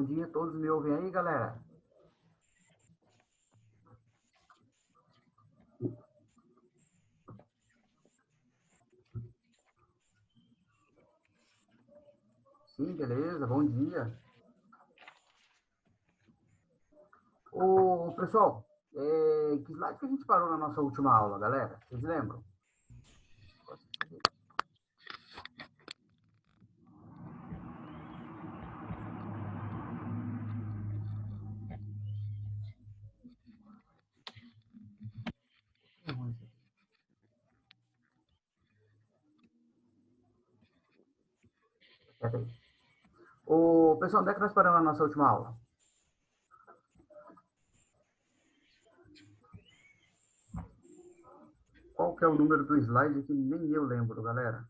Bom dia, todos me ouvem aí, galera? Sim, beleza, bom dia. Ô, pessoal, que slide que a gente parou na nossa última aula, galera? Vocês lembram? Peraí. Ô, pessoal, onde é que nós paramos na nossa última aula? Qual que é o número do slide que nem eu lembro, galera?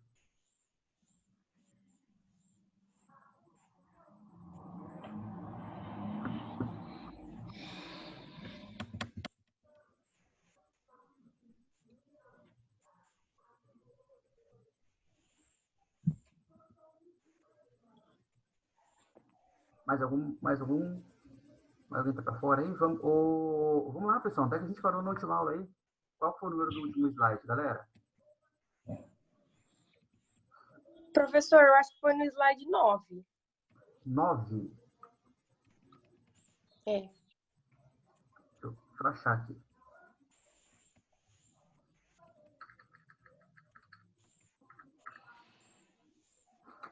Mais algum? Mais alguém tá para fora aí? Vamos lá, pessoal. Onde é que a gente parou na última aula aí? Qual foi o número do último slide, galera? Professor, eu acho que foi no slide 9. 9. É. Deixa eu achar aqui.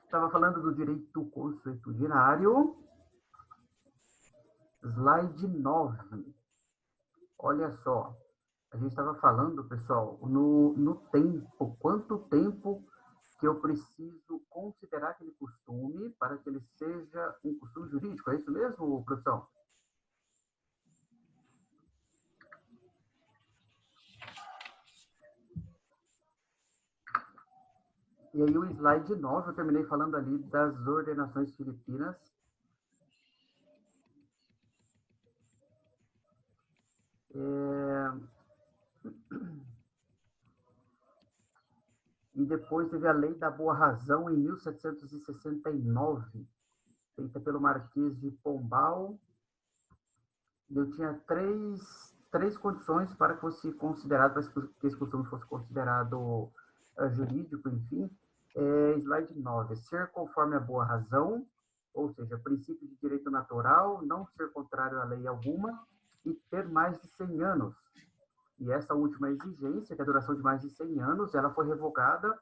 Estava falando do direito consuetudinário. Slide 9. Olha só, a gente estava falando, pessoal, no tempo, quanto tempo que eu preciso considerar aquele costume para que ele seja um costume jurídico. É isso mesmo, produção? E aí o slide 9, eu terminei falando ali das ordenações filipinas. E depois teve a Lei da Boa Razão em 1769, feita pelo Marquês de Pombal. Eu tinha três condições para que fosse considerado, para que esse costume fosse considerado jurídico, enfim. Slide 9, ser conforme a boa razão, ou seja, princípio de direito natural, não ser contrário a lei alguma e ter mais de 100 anos. E essa última exigência, que é a duração de mais de 100 anos, ela foi revogada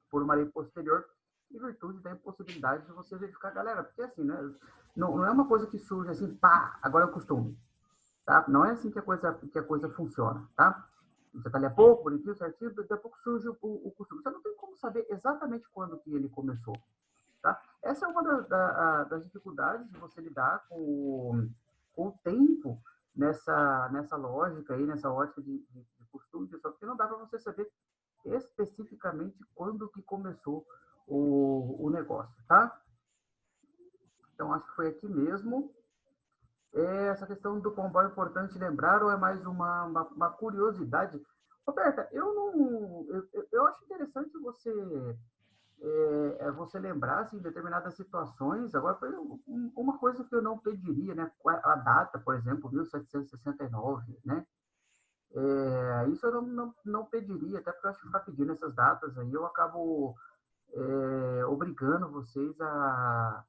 por uma lei posterior em virtude da impossibilidade de você verificar, galera, porque assim, né, não é uma coisa que surge assim, pá, agora é o costume, tá? Não é assim que a coisa funciona, tá? Você está ali há pouco, bonitinho, certinho, daqui a pouco surge o costume. Você não tem como saber exatamente quando que ele começou, tá? Essa é uma das dificuldades de você lidar com o tempo nessa lógica aí, nessa ótica de costume, só que não dá para você saber especificamente quando que começou o negócio, tá? Então, acho que foi aqui mesmo. Essa questão do pombal é importante lembrar ou é mais uma curiosidade? Roberta, eu acho interessante você lembrar assim, determinadas situações. Agora, uma coisa que eu não pediria, né? A data, por exemplo, 1769, né? Isso eu não pediria, até porque eu acho que ficar pedindo essas datas aí, eu acabo obrigando vocês a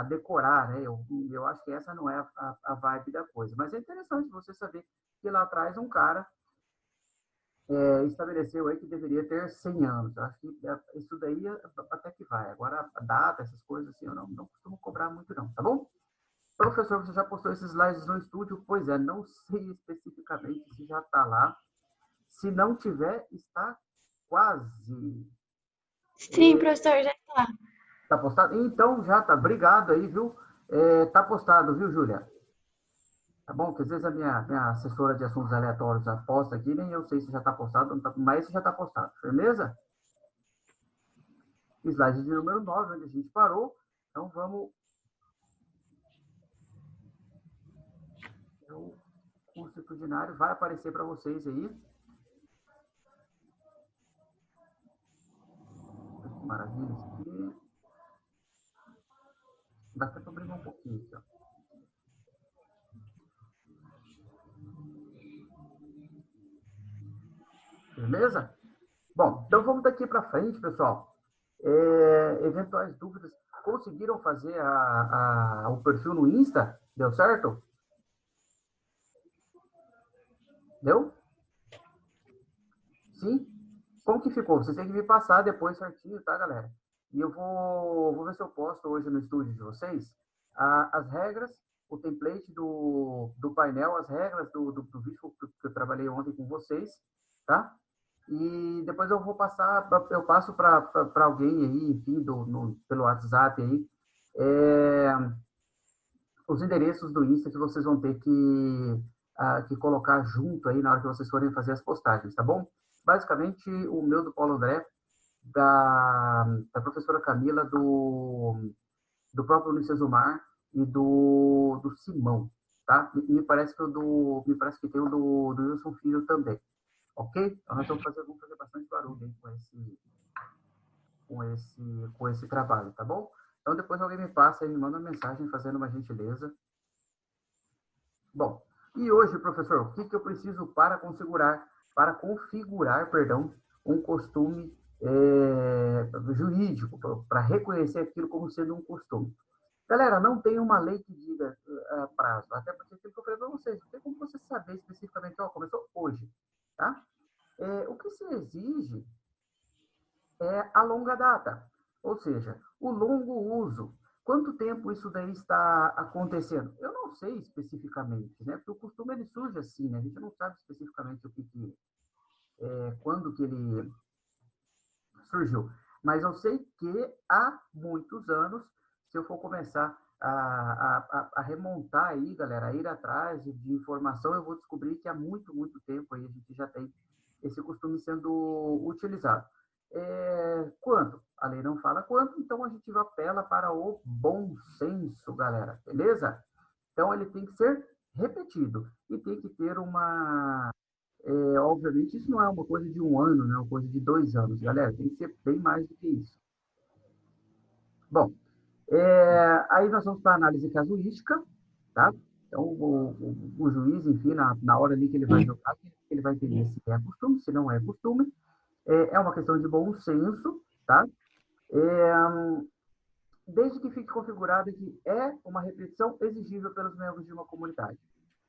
decorar, né? Eu acho que essa não é a vibe da coisa. Mas é interessante você saber que lá atrás um cara estabeleceu aí que deveria ter 100 anos. Eu acho que isso daí até que vai. Agora, a data, essas coisas, assim, eu não costumo cobrar muito não, tá bom? Professor, você já postou esses slides no estúdio? Pois é, não sei especificamente se já está lá. Se não tiver, está quase. Sim, professor, já está. Tá postado? Então já tá. Obrigado aí, viu? Tá postado, viu, Júlia? Tá bom? Porque às vezes a minha assessora de assuntos aleatórios aposta aqui, nem eu sei se já está postado, mas esse já está postado. Firmeza? Slide de número 9, onde a gente parou. Então vamos. O constitucionário vai aparecer para vocês aí. Que maravilha isso aqui. Dá até para brincar um pouquinho aqui, ó. Beleza? Bom, então vamos daqui para frente, pessoal. Eventuais dúvidas. Conseguiram fazer o perfil no Insta? Deu certo? Deu? Sim? Como que ficou? Vocês têm que me passar depois certinho, tá, galera? E eu vou ver se eu posto hoje no estúdio de vocês as regras, o template do painel, as regras do vídeo que eu trabalhei ontem com vocês, tá? E depois eu vou passar, eu passo para alguém aí, enfim, pelo WhatsApp aí, os endereços do Insta que vocês vão ter que colocar junto aí na hora que vocês forem fazer as postagens, tá bom? Basicamente, o meu do Paulo André, da professora Camila, do próprio Luiz Cesumar e do Simão, tá? Me parece que tem o do Wilson Filho também, ok? Então nós vamos fazer bastante barulho aí com esse trabalho, tá bom? Então depois alguém me passa e me manda uma mensagem fazendo uma gentileza. Bom, e hoje, professor, o que eu preciso para configurar, perdão, um costume jurídico, para reconhecer aquilo como sendo um costume? Galera, não tem uma lei que diga prazo, até porque aquilo que eu falei para vocês, não tem como você saber especificamente, ó, começou hoje, tá? O que se exige é a longa data, ou seja, o longo uso. Quanto tempo isso daí está acontecendo? Eu não sei especificamente, né? Porque o costume ele surge assim, né? A gente não sabe especificamente quando que ele surgiu. Mas eu sei que há muitos anos, se eu for começar a remontar aí, galera, a ir atrás de informação, eu vou descobrir que há muito, muito tempo aí a gente já tem esse costume sendo utilizado. Quanto? A lei não fala quanto, então a gente apela para o bom senso, galera, beleza? Então ele tem que ser repetido e tem que ter obviamente, isso não é uma coisa de um ano, né? É uma coisa de 2 anos, galera. Tem que ser bem mais do que isso. Bom, aí nós vamos para a análise casuística, tá? Então, o juiz, enfim, na hora ali que ele vai jogar, ele vai entender se é costume, se não é costume. É uma questão de bom senso, tá? Desde que fique configurado que é uma repetição exigível pelos membros de uma comunidade.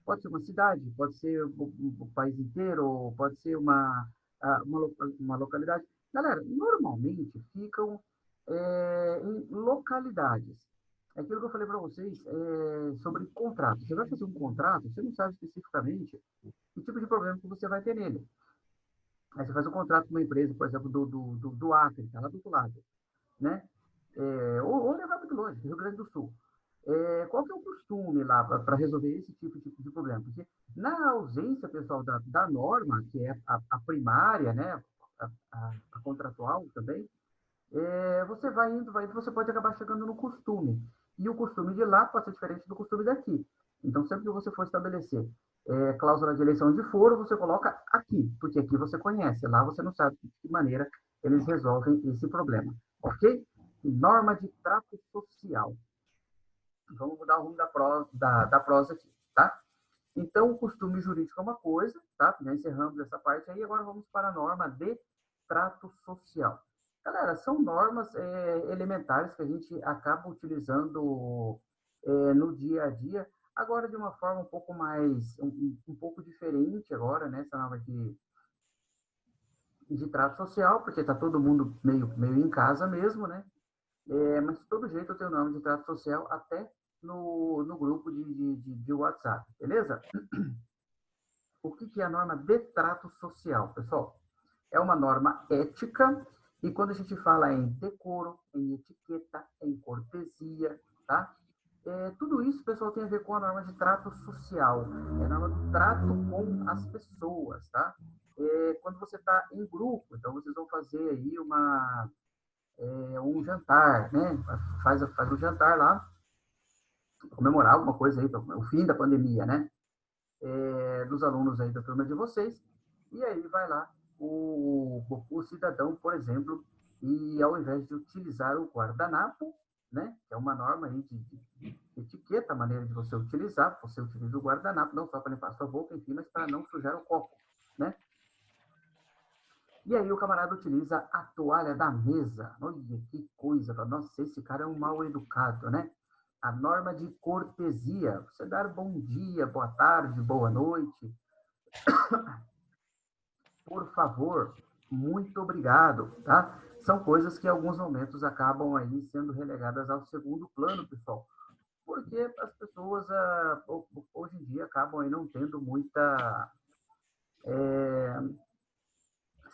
Pode ser uma cidade, pode ser o país inteiro, pode ser uma localidade. Galera, normalmente ficam em localidades. É aquilo que eu falei para vocês sobre contrato. Você vai fazer um contrato, você não sabe especificamente que tipo de problema que você vai ter nele. Aí você faz um contrato com uma empresa, por exemplo, do Acre, está lá do outro lado, né? Ou levar muito longe, Rio Grande do Sul. Qual que é o costume lá para resolver esse tipo de problema? Porque na ausência, pessoal, da norma, que é a primária, né, a contratual também, você vai indo, você pode acabar chegando no costume. E o costume de lá pode ser diferente do costume daqui. Então, sempre que você for estabelecer cláusula de eleição de foro, você coloca aqui, porque aqui você conhece, lá você não sabe de que maneira eles resolvem esse problema, ok? Norma de trato social. Vamos mudar o rumo da prosa aqui, tá? Então, o costume jurídico é uma coisa, tá? Já encerramos essa parte aí, agora vamos para a norma de trato social. Galera, são normas elementares que a gente acaba utilizando no dia a dia, agora de uma forma um pouco mais, um pouco diferente agora, né? Essa norma de trato social, porque está todo mundo meio em casa mesmo, né? Mas de todo jeito eu tenho nome de trato social até no grupo de WhatsApp, beleza? O que é a norma de trato social, pessoal? É uma norma ética e quando a gente fala em decoro, em etiqueta, em cortesia, tá? Tudo isso, pessoal, tem a ver com a norma de trato social. É a norma do trato com as pessoas, tá? Quando você está em grupo, então vocês vão fazer aí um jantar, né? Faz um jantar lá, comemorar alguma coisa aí, o fim da pandemia, né? Dos alunos aí da turma de vocês. E aí vai lá o cidadão, por exemplo, e ao invés de utilizar o guardanapo, né? Que é uma norma aí de etiqueta, a maneira de você utilizar. Você utiliza o guardanapo não só para limpar a sua boca, enfim, mas para não sujar o copo, né? E aí o camarada utiliza a toalha da mesa. Olha que coisa. Nossa, esse cara é um mal educado, né? A norma de cortesia. Você dar bom dia, boa tarde, boa noite. Por favor, muito obrigado, tá? São coisas que em alguns momentos acabam aí sendo relegadas ao segundo plano, pessoal. Porque as pessoas hoje em dia acabam aí não tendo muita...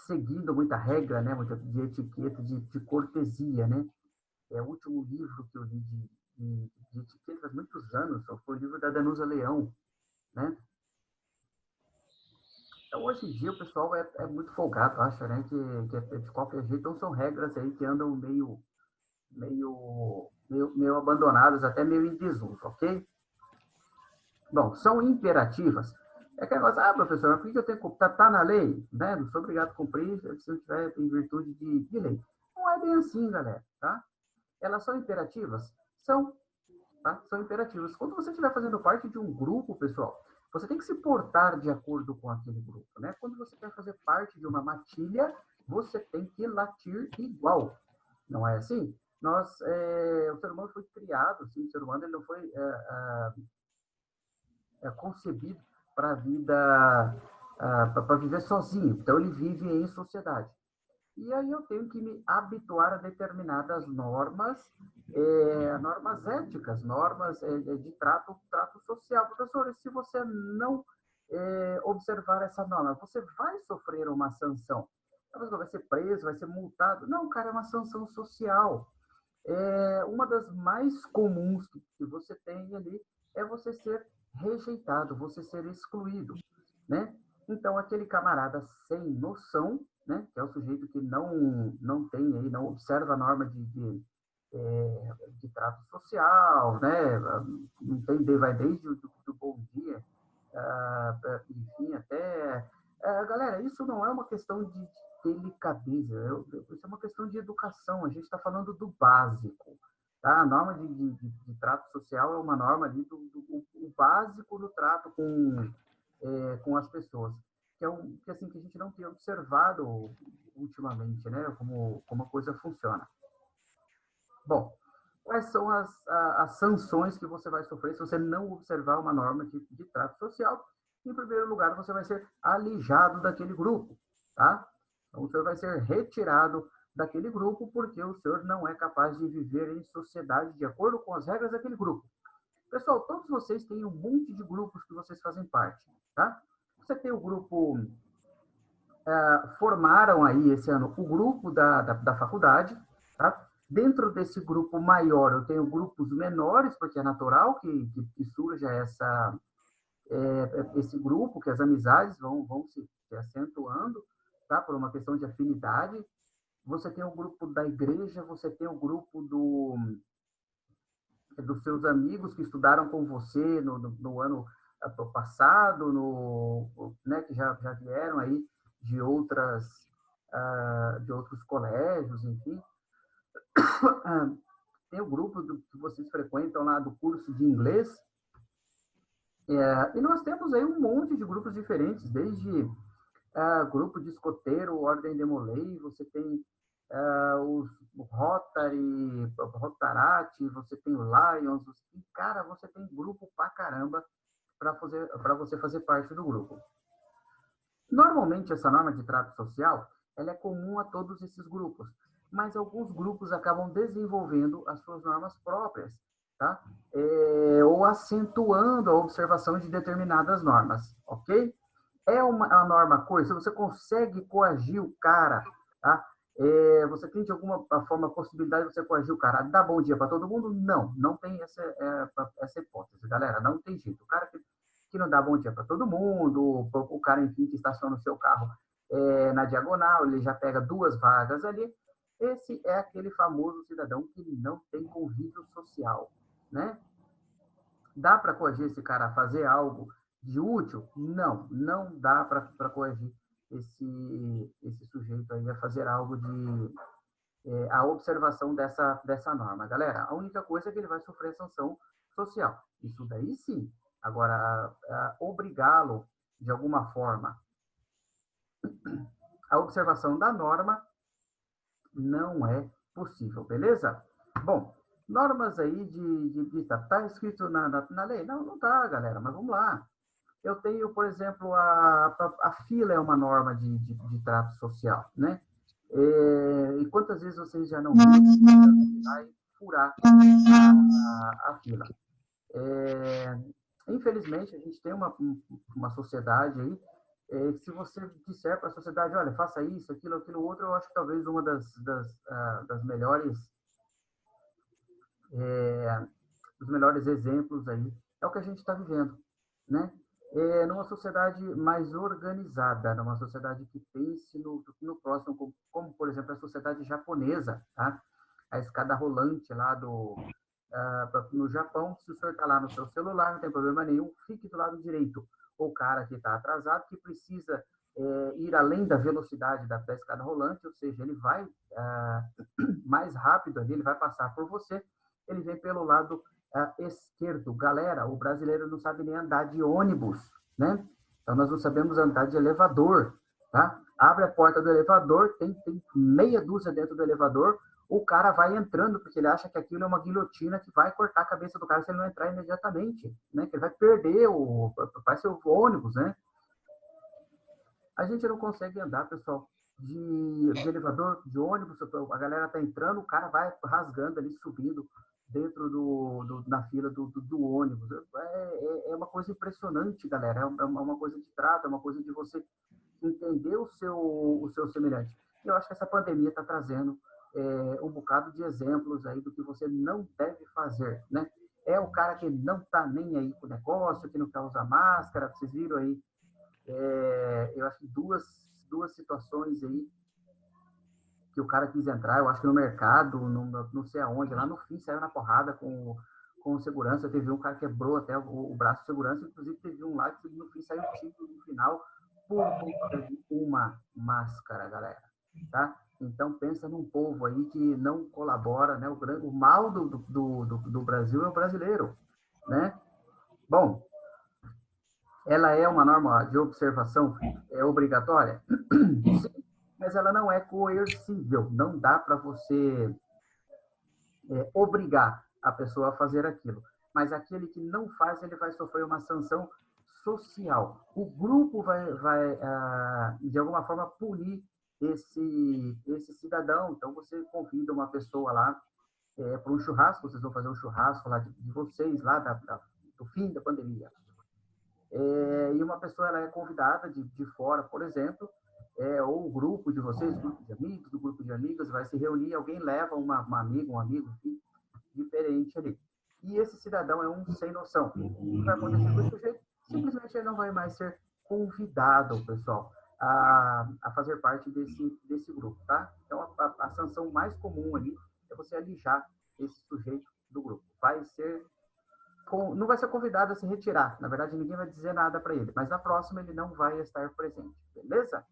seguindo muita regra, né, muita de etiqueta, de cortesia, né? É o último livro que eu li de etiqueta faz muitos anos, foi o livro da Danusa Leão, né? Então, hoje em dia, o pessoal é muito folgado, acha, né, que é de qualquer jeito. Então, são regras aí que andam meio abandonadas, até meio em desuso, ok? Bom, são imperativas. É aquele negócio, professor, por que eu tenho que cumprir? Tá na lei, né? Não sou obrigado a cumprir se eu tiver em virtude de lei. Não é bem assim, galera, tá? Elas são imperativas? São, tá? São imperativas. Quando você estiver fazendo parte de um grupo, pessoal, você tem que se portar de acordo com aquele grupo, né? Quando você quer fazer parte de uma matilha, você tem que latir igual. Não é assim? O ser humano foi criado, assim, o ser humano ele não foi concebido para a vida, para viver sozinho. Então, ele vive em sociedade. E aí eu tenho que me habituar a determinadas normas, normas éticas, normas de trato social. Professor, se você não observar essa norma, você vai sofrer uma sanção. Você vai ser preso, vai ser multado. Não, cara, é uma sanção social. Uma das mais comuns que você tem ali é você ser rejeitado, você ser excluído, né? Então, aquele camarada sem noção, né, que é o sujeito que não tem aí, não observa a norma de trato social, né? Não tem, vai desde do bom dia, enfim, até... galera, isso não é uma questão de delicadeza, isso é uma questão de educação, a gente está falando do básico, tá? A norma de trato social é uma norma ali do básico do trato com as pessoas, que assim, que a gente não tem observado ultimamente, né? Como a coisa funciona. Bom, quais são as sanções que você vai sofrer se você não observar uma norma de trato social? Em primeiro lugar, você vai ser alijado daquele grupo, tá? Então, o senhor vai ser retirado daquele grupo porque o senhor não é capaz de viver em sociedade de acordo com as regras daquele grupo. Pessoal, todos vocês têm um monte de grupos que vocês fazem parte, tá? Você tem o grupo... formaram aí esse ano o grupo da faculdade, tá? Dentro desse grupo maior, eu tenho grupos menores, porque é natural que surja esse grupo, que as amizades vão se acentuando, tá? Por uma questão de afinidade. Você tem o grupo da igreja, você tem o grupo dos seus amigos que estudaram com você no ano passado, né, que já vieram aí de de outros colégios, enfim. Tem o grupo que vocês frequentam lá do curso de inglês, e nós temos aí um monte de grupos diferentes, desde grupo de escoteiro, Ordem de Molay, você tem o Rotary, Rotarate, você tem o Lions, cara, você tem grupo pra caramba para você fazer parte do grupo. Normalmente, essa norma de trato social, ela é comum a todos esses grupos, mas alguns grupos acabam desenvolvendo as suas normas próprias, tá? Ou acentuando a observação de determinadas normas, ok? A norma coisa, você consegue coagir o cara, tá? Você tem de alguma forma a possibilidade de você coagir o cara, dar bom dia para todo mundo? Não, não tem essa hipótese, galera, não tem jeito. O cara que não dá bom dia para todo mundo, o cara, enfim, que estaciona o seu carro na diagonal, ele já pega 2 vagas ali. Esse é aquele famoso cidadão que não tem convívio social, né? Dá para coagir esse cara a fazer algo de útil? Não, não dá para coagir esse sujeito aí a fazer algo a observação dessa norma. Galera, a única coisa é que ele vai sofrer sanção social. Isso daí sim. Agora, obrigá-lo de alguma forma a observação da norma não é possível, beleza? Bom, normas aí tá escrito na lei? Não tá, galera, mas vamos lá. Eu tenho, por exemplo, a fila é uma norma de trato social, né? E quantas vezes vocês já não viram vai furar a fila? Infelizmente, a gente tem uma sociedade aí, se você disser para a sociedade, olha, faça isso, aquilo outro, eu acho que talvez uma das melhores, dos melhores exemplos aí é o que a gente está vivendo, né? Numa sociedade mais organizada, numa sociedade que pense no próximo, como, por exemplo, a sociedade japonesa, tá? A escada rolante lá no Japão, se o senhor está lá no seu celular, não tem problema nenhum, fique do lado direito. O cara que está atrasado, que precisa ir além da velocidade da escada rolante, ou seja, ele vai mais rápido ali, ele vai passar por você, ele vem pelo lado esquerdo. Galera, o brasileiro não sabe nem andar de ônibus, né? Então, nós não sabemos andar de elevador, tá? Abre a porta do elevador, tem meia dúzia dentro do elevador, o cara vai entrando, porque ele acha que aquilo é uma guilhotina que vai cortar a cabeça do cara se ele não entrar imediatamente, né? Que ele vai perder vai ser o ônibus, né? A gente não consegue andar, pessoal, de elevador, de ônibus, a galera tá entrando, o cara vai rasgando ali, subindo dentro na fila do ônibus. É uma coisa impressionante, galera. É uma coisa de trato, é uma coisa de você entender o seu semelhante. Eu acho que essa pandemia está trazendo um bocado de exemplos aí do que você não deve fazer, né? É o cara que não tá nem aí com o negócio, que não quer usar máscara. Vocês viram aí, eu acho que duas situações aí que o cara quis entrar, eu acho que no mercado, não sei aonde, lá no fim saiu na porrada com segurança. Teve um cara que quebrou até o braço de segurança, inclusive teve um lá que no fim saiu o título no final por conta de uma máscara, galera, tá? Então pensa num povo aí que não colabora, né? O mal do Brasil é o brasileiro, né? Bom, ela é uma norma de observação obrigatória? Sim, mas ela não é coercível. Não dá para você obrigar a pessoa a fazer aquilo. Mas aquele que não faz, ele vai sofrer uma sanção social. O grupo vai de alguma forma, punir esse cidadão. Então, você convida uma pessoa lá para um churrasco, vocês vão fazer um churrasco lá de vocês, lá do fim da pandemia. E uma pessoa ela é convidada de fora, por exemplo, ou o grupo de vocês, grupo de amigos, do grupo de amigas, vai se reunir, alguém leva uma amiga, um amigo, enfim, diferente ali. E esse cidadão é um sem noção. O que vai acontecer com esse sujeito? Simplesmente ele não vai mais ser convidado, pessoal, a fazer parte desse grupo, tá? Então, a sanção mais comum ali é você alijar esse sujeito do grupo. Não vai ser convidado a se retirar. Na verdade, ninguém vai dizer nada para ele. Mas na próxima, ele não vai estar presente. Beleza?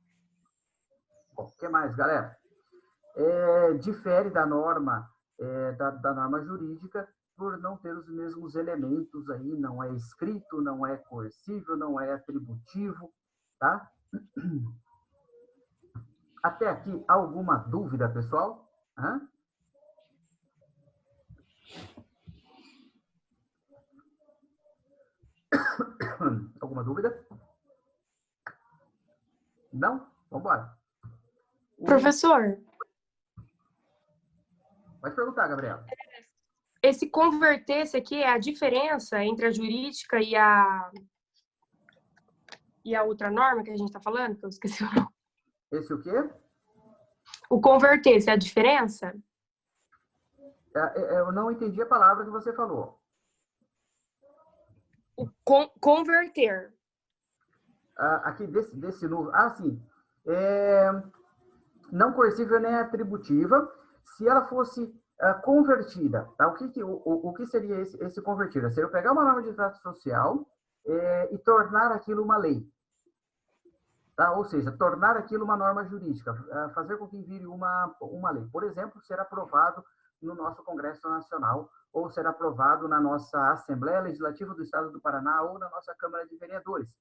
Bom, o que mais, galera? Difere da norma, da norma jurídica por não ter os mesmos elementos aí. Não é escrito, não é coercível, não é atributivo, tá? Até aqui, alguma dúvida, pessoal? Alguma dúvida? Não? Vamos embora. Professor, Pode perguntar, Gabriela. esse converter-se aqui é a diferença entre a jurídica e a outra norma que a gente está falando, que eu esqueci o nome. Esse o quê? O converter-se é a diferença? Eu não entendi a palavra que você falou. O converter. Aqui desse novo. Sim. Não coercível nem atributiva. Se ela fosse convertida, tá? O que seria esse convertida? Seria eu pegar uma norma de trato social e tornar aquilo uma lei. Tá? Ou seja, tornar aquilo uma norma jurídica, fazer com que vire uma lei. Por exemplo, ser aprovado no nosso Congresso Nacional, ou ser aprovado na nossa Assembleia Legislativa do Estado do Paraná, ou na nossa Câmara de Vereadores.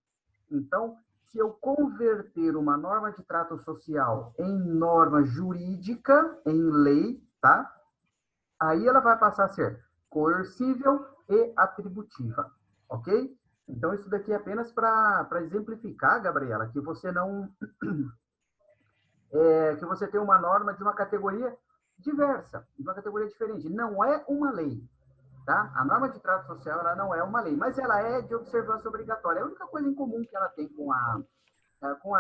Então, se eu converter uma norma de trato social em norma jurídica, em lei, tá? Aí ela vai passar a ser coercível e atributiva, ok? Então, isso daqui é apenas para exemplificar, Gabriela, que você não... que você tem uma norma de uma categoria diversa, de uma categoria diferente. Não é uma lei, tá? A norma de trato social, ela não é uma lei, mas ela é de observância obrigatória. A única coisa em comum que ela tem com a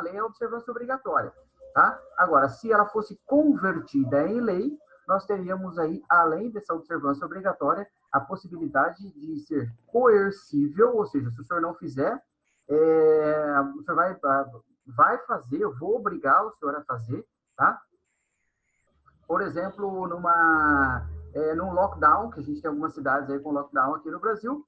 lei é a observância obrigatória, tá? Agora, se ela fosse convertida em lei, nós teríamos aí, além dessa observância obrigatória, a possibilidade de ser coercível, ou seja, se o senhor não fizer, o senhor vai fazer, eu vou obrigar o senhor a fazer, tá? Por exemplo, num lockdown, que a gente tem algumas cidades aí com lockdown aqui no Brasil,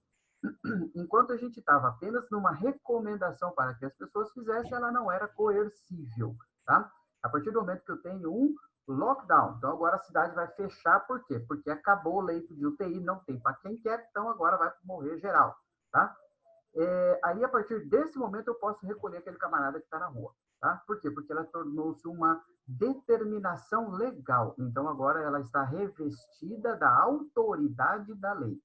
enquanto a gente estava apenas numa recomendação para que as pessoas fizessem, ela não era coercível, tá? A partir do momento que eu tenho um lockdown, então agora a cidade vai fechar, por quê? Porque acabou o leito de UTI, não tem para quem quer, então agora vai morrer geral, tá? Aí, a partir desse momento, eu posso recolher aquele camarada que está na rua, tá? Por quê? Porque ela tornou-se uma determinação legal, então agora ela está revestida da autoridade da lei,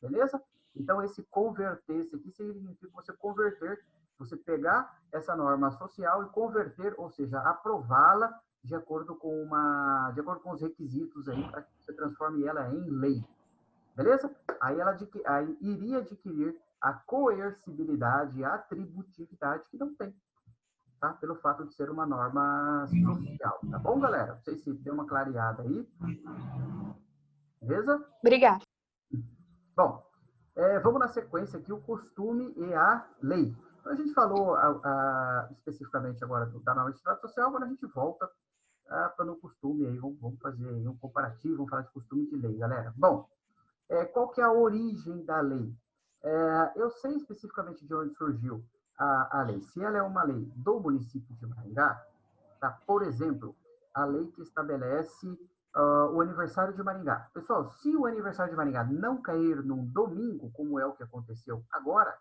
beleza? Então, esse converter-se aqui significa você converter, você pegar essa norma social e converter, ou seja, aprová-la de acordo com os requisitos aí para que você transforme ela em lei. Beleza? Aí ela iria adquirir a coercibilidade e a atributividade que não tem, tá? Pelo fato de ser uma norma social. Tá bom, galera? Não sei se deu uma clareada aí. Beleza? Obrigada. Bom, vamos na sequência aqui, o costume e a lei. Então, a gente falou especificamente agora da norma de trato social, agora a gente volta para no costume, aí vamos fazer um comparativo, vamos falar de costume e de lei, galera. Bom, qual que é a origem da lei? Eu sei especificamente de onde surgiu a lei. Se ela é uma lei do município de Maringá, tá? Por exemplo, a lei que estabelece o aniversário de Maringá. Pessoal, se o aniversário de Maringá não cair num domingo, como é o que aconteceu agora,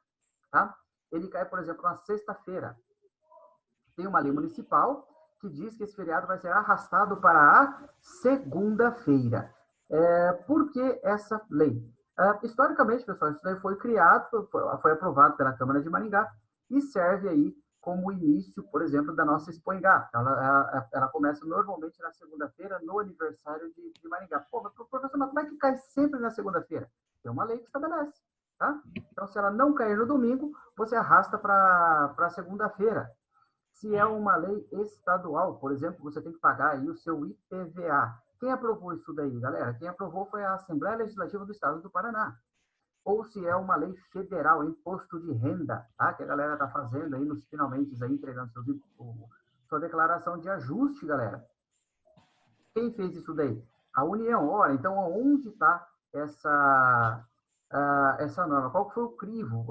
tá? Ele cai, por exemplo, na sexta-feira. Tem uma lei municipal que diz que esse feriado vai ser arrastado para a segunda-feira. Por que essa lei? Historicamente, pessoal, isso daí foi criado, foi aprovado pela Câmara de Maringá e serve aí como início, por exemplo, da nossa Expoingá. Ela começa normalmente na segunda-feira, no aniversário de Maringá. Pô, mas, professor, mas como é que cai sempre na segunda-feira? Tem uma lei que estabelece, tá? Então, se ela não cair no domingo, você arrasta para a segunda-feira. Se é uma lei estadual, por exemplo, você tem que pagar aí o seu IPVA. Quem aprovou isso daí, galera? Quem aprovou foi a Assembleia Legislativa do Estado do Paraná. Ou se é uma lei federal, imposto de renda, tá? Que a galera está fazendo aí nos finalmente, aí, entregando sua declaração de ajuste, galera. Quem fez isso daí? A União. Ora, então, onde está essa norma? Qual foi o crivo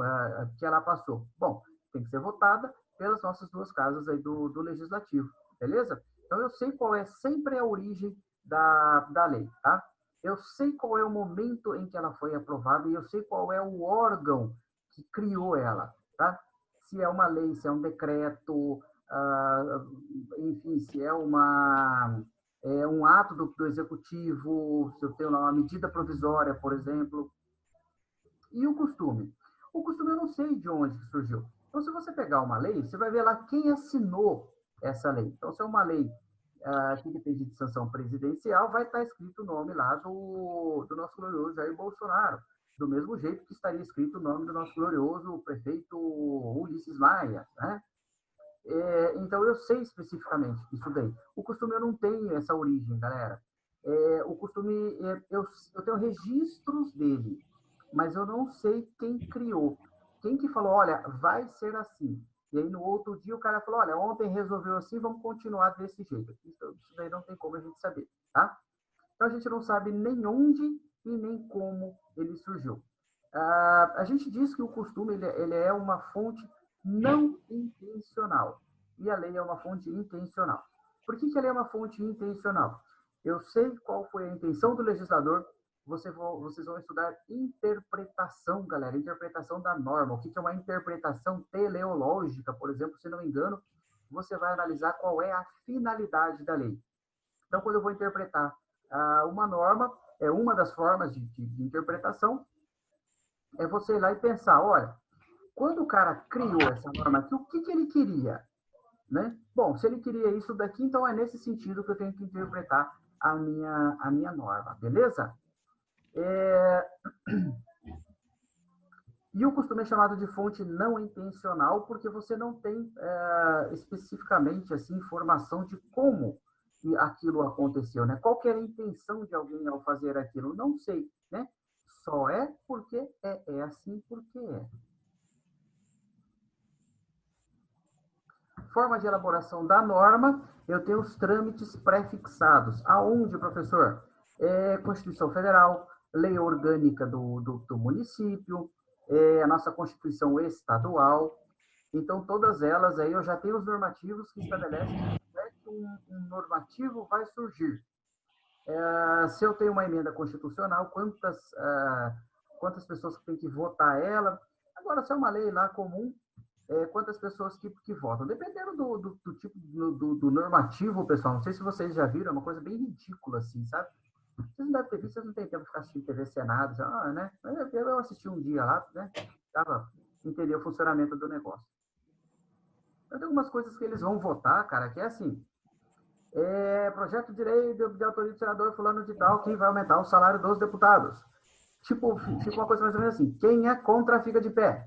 que ela passou? Bom, tem que ser votada pelas nossas duas casas aí do Legislativo, beleza? Então, eu sei qual é sempre a origem da lei, tá? Eu sei qual é o momento em que ela foi aprovada e eu sei qual é o órgão que criou ela, tá? Se é uma lei, se é um decreto, enfim, se é um ato do executivo, se eu tenho uma medida provisória, por exemplo. E o costume? O costume eu não sei de onde surgiu. Então, se você pegar uma lei, você vai ver lá quem assinou essa lei. Então, se é uma lei que depende de sanção presidencial, vai estar escrito o nome lá do nosso glorioso Jair Bolsonaro. Do mesmo jeito que estaria escrito o nome do nosso glorioso prefeito Ulisses Maia, né? Então, eu sei especificamente isso daí. O costume eu não tenho essa origem, galera. O costume, eu tenho registros dele, mas eu não sei quem criou. Quem que falou, olha, vai ser assim. E aí, no outro dia, o cara falou, olha, ontem resolveu assim, vamos continuar desse jeito. Isso daí não tem como a gente saber, tá? Então, a gente não sabe nem onde e nem como ele surgiu. A gente diz que o costume ele é uma fonte não intencional. e a lei é uma fonte intencional. Por que a lei é uma fonte intencional? Eu sei qual foi a intenção do legislador, vocês vão estudar interpretação, galera, interpretação da norma. O que é uma interpretação teleológica, por exemplo, se não me engano, você vai analisar qual é a finalidade da lei. Então, quando eu vou interpretar uma norma, uma das formas de interpretação é você ir lá e pensar, olha, quando o cara criou essa norma aqui, o que ele queria? Né? Bom, se ele queria isso daqui, então é nesse sentido que eu tenho que interpretar a minha norma, beleza? E o costume é chamado de fonte não intencional, porque você não tem especificamente assim, informação de como aquilo aconteceu, né? Qual que era a intenção de alguém ao fazer aquilo? Não sei, né? Só é porque é assim porque é. Forma de elaboração da norma, eu tenho os trâmites pré-fixados. Aonde, professor? Constituição Federal, lei orgânica do município, a nossa Constituição Estadual. Então, todas elas aí eu já tenho os normativos que estabelecem que um normativo vai surgir. Se eu tenho uma emenda constitucional, quantas pessoas têm que votar ela? Agora, se é uma lei lá comum, quantas pessoas que votam? Dependendo do tipo, do normativo, pessoal, não sei se vocês já viram, é uma coisa bem ridícula, assim, sabe? Vocês não devem ter visto, vocês não têm tempo de ficar assistindo TV Senado, né? Eu assisti um dia lá, né? Tava entender o funcionamento do negócio. Então, tem algumas coisas que eles vão votar, cara, que é assim, projeto de lei de autoria do senador fulano de tal, que vai aumentar o salário dos deputados. Tipo, fica uma coisa mais ou menos assim, quem é contra fica de pé.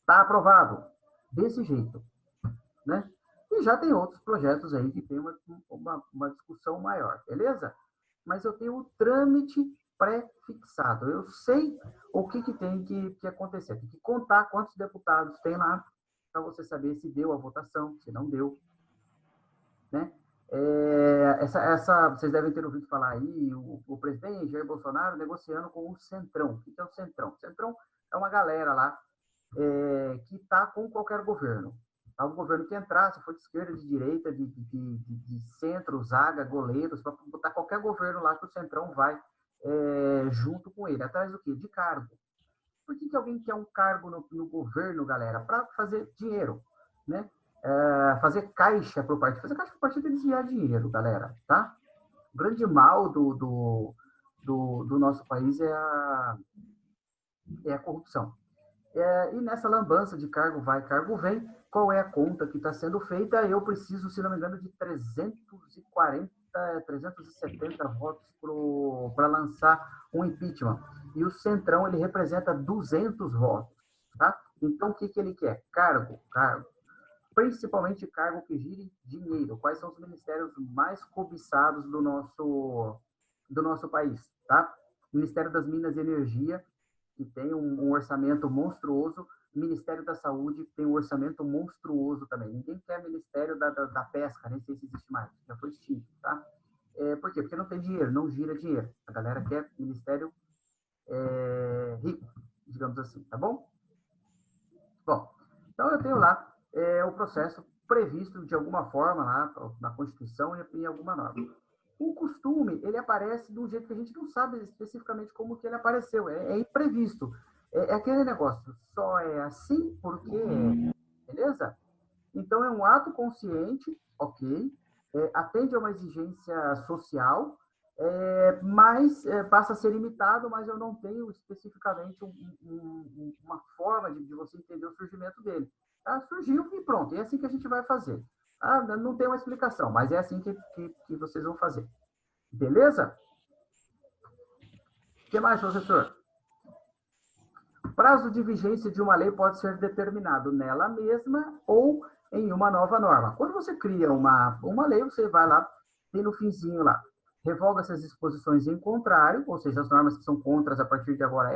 Tá aprovado. Desse jeito, né? E já tem outros projetos aí que tem uma discussão maior, beleza? Mas eu tenho o trâmite pré-fixado. Eu sei o que tem que acontecer. Tem que contar quantos deputados tem lá, para você saber se deu a votação, se não deu, né? Vocês devem ter ouvido falar aí, o presidente Jair Bolsonaro negociando com o Centrão. O que é o Centrão? O Centrão é uma galera lá que está com qualquer governo. O governo que entrar, se for de esquerda, de direita, de centro, zaga, goleiros, para botar qualquer governo lá que o Centrão vai junto com ele. Atrás do quê? De cargo. Por que alguém quer um cargo no governo, galera? Para fazer dinheiro, né? Fazer caixa para o partido. Fazer caixa para o partido é desviar dinheiro, galera, tá? O grande mal do nosso país é a corrupção. E nessa lambança de cargo vai, cargo vem, qual é a conta que está sendo feita? Eu preciso, se não me engano, de 370 votos para lançar um impeachment. E o Centrão, ele representa 200 votos. Tá? Então, o que ele quer? Cargo. Principalmente cargo que gire dinheiro. Quais são os ministérios mais cobiçados do nosso país? Tá? Ministério das Minas e Energia, que tem um orçamento monstruoso. Ministério da Saúde tem um orçamento monstruoso também. Ninguém quer Ministério da Pesca, nem sei se existe mais, já foi extinto, tá? Por quê? Porque não tem dinheiro, não gira dinheiro. A galera quer Ministério rico, digamos assim, tá bom? Bom, então eu tenho lá o processo previsto de alguma forma lá na Constituição e em alguma norma. O costume, ele aparece de um jeito que a gente não sabe especificamente como que ele apareceu. É imprevisto. É aquele negócio, só é assim porque beleza? Então, é um ato consciente, ok, atende a uma exigência social, mas passa a ser limitado, mas eu não tenho especificamente uma forma de você entender o surgimento dele. Tá? Surgiu e pronto, é assim que a gente vai fazer. Ah, não tem uma explicação, mas é assim que vocês vão fazer. Beleza? O que mais, professor? O prazo de vigência de uma lei pode ser determinado nela mesma ou em uma nova norma. Quando você cria uma lei, você vai lá, tem no finzinho lá, revoga-se as disposições em contrário, ou seja, as normas que são contras a partir de agora,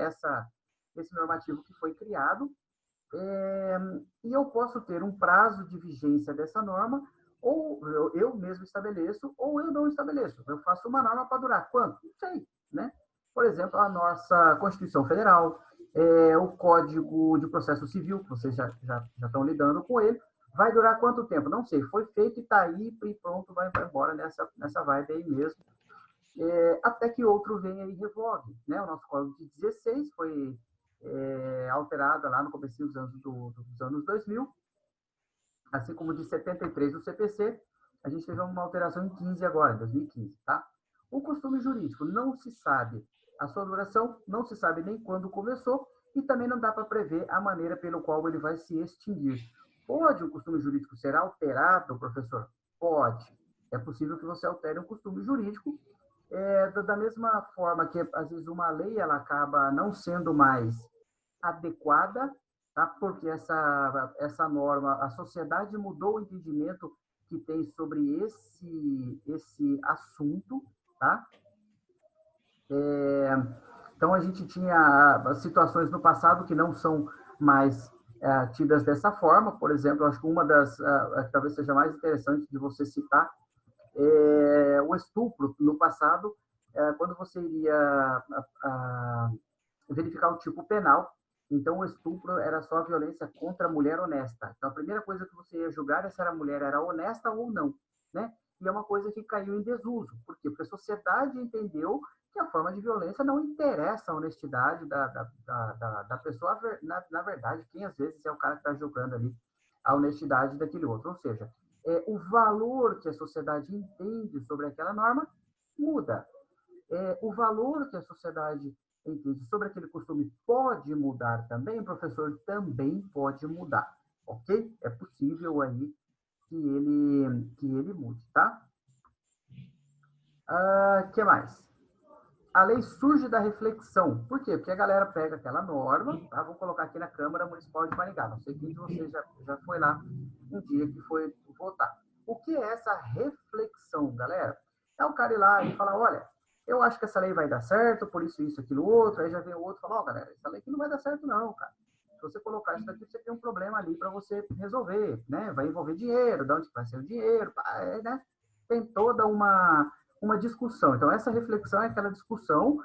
esse normativo que foi criado, e eu posso ter um prazo de vigência dessa norma, ou eu mesmo estabeleço, ou eu não estabeleço. Eu faço uma norma para durar quanto? Não sei, né? Por exemplo, a nossa Constituição Federal, o Código de Processo Civil, que vocês já estão lidando com ele, Vai durar quanto tempo? Não sei. Foi feito e está aí e pronto, vai embora nessa vibe aí mesmo. Até que outro venha e revogue, né? O nosso código de 16 foi alterado lá no começo dos anos 2000, assim como de 73 o CPC, a gente teve uma alteração em 15 agora, em 2015, tá? O costume jurídico não se sabe a sua duração, não se sabe nem quando começou e também não dá para prever a maneira pelo qual ele vai se extinguir. Pode o costume jurídico ser alterado, professor? Pode. É possível que você altere um costume jurídico da mesma forma que, às vezes, uma lei ela acaba não sendo mais adequada, tá? Porque essa norma, a sociedade mudou o entendimento que tem sobre esse assunto, tá? Então, a gente tinha situações no passado que não são mais tidas dessa forma. Por exemplo, acho que uma das, talvez seja mais interessante de você citar, o estupro. No passado, quando você iria verificar o tipo penal, então o estupro era só a violência contra a mulher honesta. Então, a primeira coisa que você ia julgar é se a mulher era honesta ou não, né? E é uma coisa que caiu em desuso. Por quê? Porque a sociedade entendeu que a forma de violência não interessa a honestidade da pessoa. Na verdade, quem às vezes é o cara que está julgando ali a honestidade daquele outro. Ou seja, o valor que a sociedade entende sobre aquela norma muda. O valor que a sociedade entende sobre aquele costume pode mudar também, professor, também pode mudar, ok? É possível aí que ele mude, tá? Que mais? A lei surge da reflexão. Por quê? Porque a galera pega aquela norma, tá? Vou colocar aqui na Câmara Municipal de Maringá. Não sei quem de vocês já foi lá um dia que foi votar. O que é essa reflexão, galera? É o cara ir lá e falar, olha, eu acho que essa lei vai dar certo, por isso, aquilo, outro. Aí já vem o outro e fala, ó, galera, essa lei aqui não vai dar certo não, cara. Se você colocar isso daqui, você tem um problema ali para você resolver, né? Vai envolver dinheiro, de onde vai ser o dinheiro, né? Tem toda uma discussão. Então, essa reflexão é aquela discussão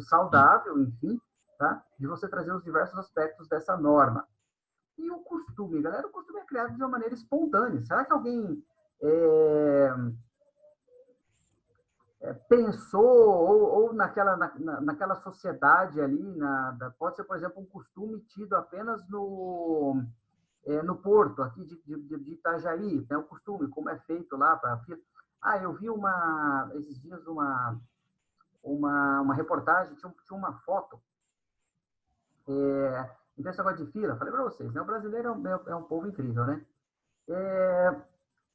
saudável, enfim, tá? De você trazer os diversos aspectos dessa norma. E o costume, galera, o costume é criado de uma maneira espontânea. Será que alguém pensou, ou naquela sociedade ali, pode ser, por exemplo, um costume tido apenas no Porto, aqui de Itajaí, né, o costume, como é feito lá para... eu vi esses dias uma reportagem, tinha uma foto, então esse negócio de fila, falei para vocês, né, o brasileiro é um povo incrível, né?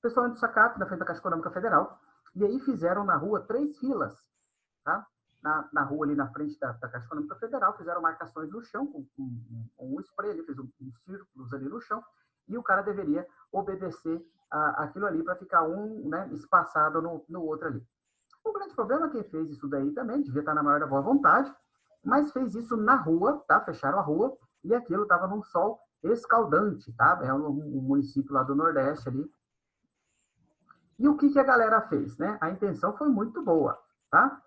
Pessoal do Sacap, na frente da Caixa Econômica Federal, e aí fizeram na rua 3 filas, tá? Na rua ali na frente da Caixa Econômica Federal, fizeram marcações no chão, com um spray ali, fez uns círculos ali no chão, e o cara deveria obedecer aquilo ali para ficar né, espaçado no outro ali. O grande problema é que quem fez isso daí também, devia estar na maior da boa vontade, mas fez isso na rua, tá? Fecharam a rua, e aquilo estava num sol escaldante, tá? É um município lá do Nordeste ali. E o que a galera fez, né? A intenção foi muito boa, tá?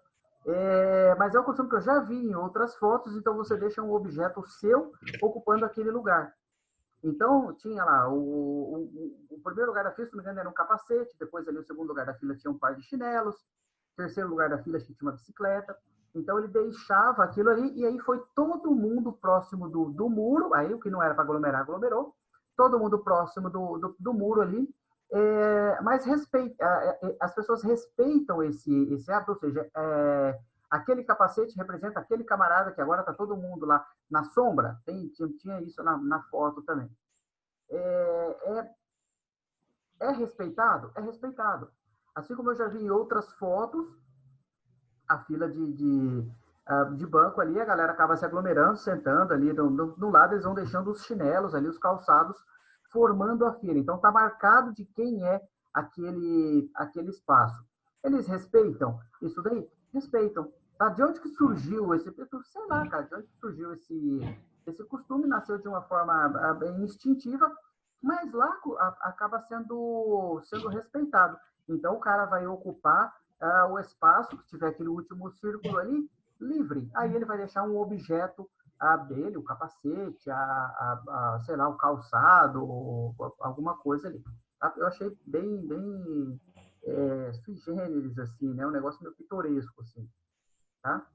Mas é um costume que eu já vi em outras fotos, então você deixa um objeto seu ocupando aquele lugar. Então, tinha lá, o primeiro lugar da fila, se não me engano, era um capacete, depois ali o segundo lugar da fila tinha um par de chinelos, o terceiro lugar da fila tinha uma bicicleta. Então, ele deixava aquilo ali, e aí foi todo mundo próximo do muro, aí o que não era para aglomerar, aglomerou, todo mundo próximo do muro ali, mas as pessoas respeitam esse hábito, ou seja, aquele capacete representa aquele camarada que agora está todo mundo lá na sombra, tinha isso na foto também. É respeitado? É respeitado. Assim como eu já vi em outras fotos, a fila de banco ali, a galera acaba se aglomerando, sentando ali do lado, eles vão deixando os chinelos ali, os calçados, formando a fila. Então, está marcado de quem é aquele espaço. Eles respeitam isso daí? Respeitam. Tá? De onde que surgiu sei lá, cara, de onde que surgiu esse costume? Nasceu de uma forma bem instintiva, mas lá acaba sendo respeitado. Então, o cara vai ocupar o espaço, que tiver aquele último círculo ali, livre. Aí ele vai deixar um objeto dele, o capacete, sei lá, o calçado, alguma coisa ali. Tá? Eu achei bem sui generis, assim, né? Um negócio meio pitoresco, assim, tá?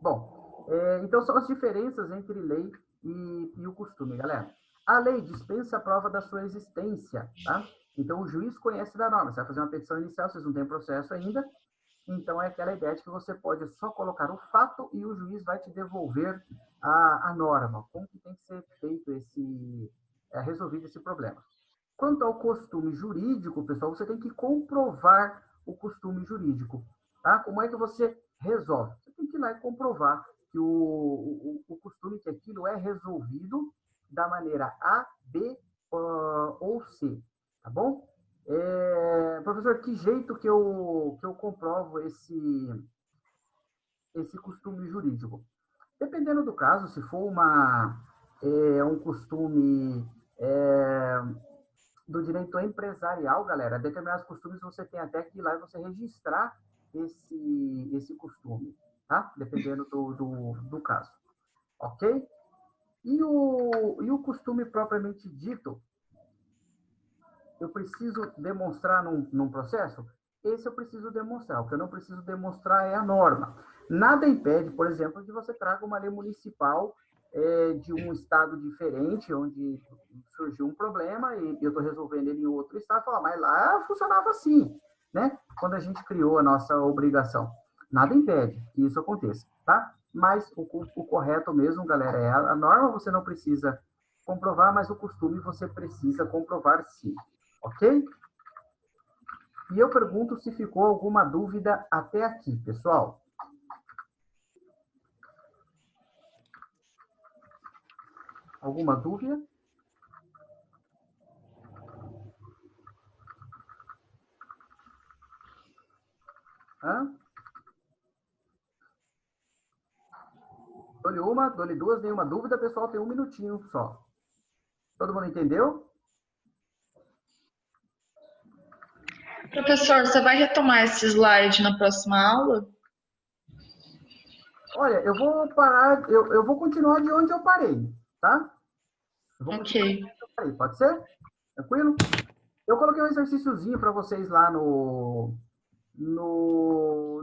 Bom, então são as diferenças entre lei e o costume, galera. A lei dispensa a prova da sua existência, tá? Então, o juiz conhece da norma. Você vai fazer uma petição inicial, vocês não têm processo ainda. Então, é aquela ideia de que você pode só colocar o fato e o juiz vai te devolver a norma. Como que tem que ser feito resolvido esse problema. Quanto ao costume jurídico, pessoal, você tem que comprovar o costume jurídico. Tá? Como é que você resolve? Você tem que ir lá e comprovar que o costume, que aquilo é resolvido da maneira A, B ou C. Tá bom? Professor, que jeito que eu comprovo esse costume jurídico? Dependendo do caso, se for um costume do direito empresarial, galera, determinados costumes você tem até que ir lá e você registrar esse costume, tá? Dependendo do caso. Ok? E o costume propriamente dito, eu preciso demonstrar num processo? Esse eu preciso demonstrar. O que eu não preciso demonstrar é a norma. Nada impede, por exemplo, que você traga uma lei municipal de um estado diferente, onde surgiu um problema e eu estou resolvendo ele em outro estado, falar, mas lá funcionava assim, né? Quando a gente criou a nossa obrigação. Nada impede que isso aconteça, tá? Mas o correto mesmo, galera, é a norma você não precisa comprovar, mas o costume você precisa comprovar sim. Ok? E eu pergunto se ficou alguma dúvida até aqui, pessoal. Alguma dúvida? Hã? Dou-lhe uma, dou-lhe duas, nenhuma dúvida, pessoal, tem um minutinho só. Todo mundo entendeu? Professor, você vai retomar esse slide na próxima aula? Olha, eu vou parar, eu vou continuar de onde eu parei, tá? Eu vou continuar de Ok. onde eu parei, pode ser? Tranquilo? Eu coloquei um exercíciozinho para vocês lá no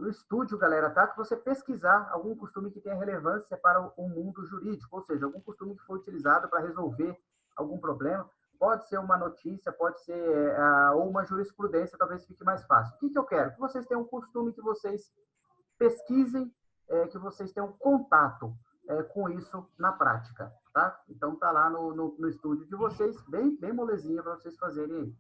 estúdio, galera, tá? Que você pesquisar algum costume que tenha relevância para o mundo jurídico, ou seja, algum costume que foi utilizado para resolver algum problema. Pode ser uma notícia, pode ser ou uma jurisprudência, talvez fique mais fácil. O que eu quero? Que vocês tenham um costume que vocês pesquisem, que vocês tenham contato com isso na prática, tá? Então, tá lá no estúdio de vocês, bem molezinha para vocês fazerem aí.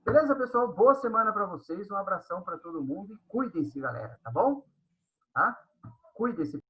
Beleza, pessoal? Boa semana para vocês, um abração para todo mundo e cuidem-se, galera, tá bom? Tá? Cuidem-se.